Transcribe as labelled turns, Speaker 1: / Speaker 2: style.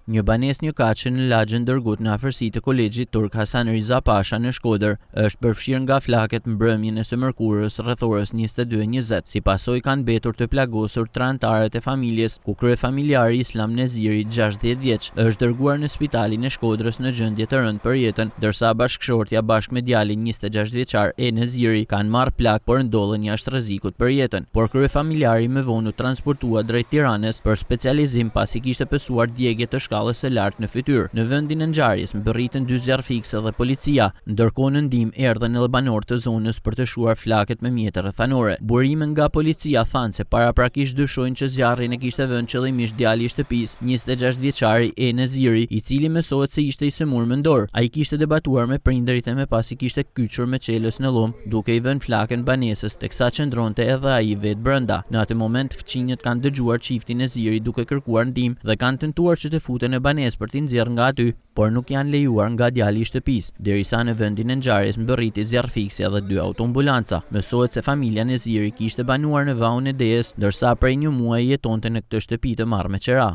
Speaker 1: Një banesë një kaçe në lagjën dërgut në afërsi të kolegjit Turk Hasan Riza Pasha në Shkodër është përfshirë nga flaket mbrëmjen e së mërkurës rreth orës 22:20. Si pasojë kanë mbetur të plagosur 3 anëtarët e familjes, ku kryefamiljari Islam Neziri, 60 vjeç, është dërguar në spitalin e Shkodrës në gjendje të rëndë për jetën, ndërsa bashkëshortja bashkë me djalin 26 vjeçar e Neziri kanë marrë plak por ndodhen jashtë rrezikut për jetën. Por kryefamiljari më vonë u transportua drejt Tiranës për specializim pasi kishte pësuar djegje të shkallës së lartë në fytyrë. Në vendin e ngjarjes mbërritën 2 zjarr fikse dhe policia, ndërkohë në ndihmë erdhën edhe banorë të zonës për të shuar flaket me mjete rrethanore. Burime nga policia thanë se paraprakisht dyshojnë që zjarrin e kishte vënë qëllimisht djali i shtëpisë, 26 vjeçari e Neziri, i cili mësohet se ishte i sëmur mendor. Ai kishte debatuar me prindërit e më pas i kishte kyçur me çelës në lum, duke i vënë flaken banesës, teksa qëndronte edhe ai vetë brenda. Në atë moment fqinjët kanë dëgjuar çiftin Neziri duke kërkuar ndihmë dhe kanë tentuar që të futen në banesë për t'i nxjerrë nga aty, por nuk janë lejuar nga djali i shtëpisë, derisa në vendin e ngjarjes mbërriti zjarr fikse dhe 2 autoambulanca. Mësohet se familja Neziri kishte banuar në vahun e Dejes, ndërsa prej një muaji jetonte në këtë shtëpi të marrë me qera.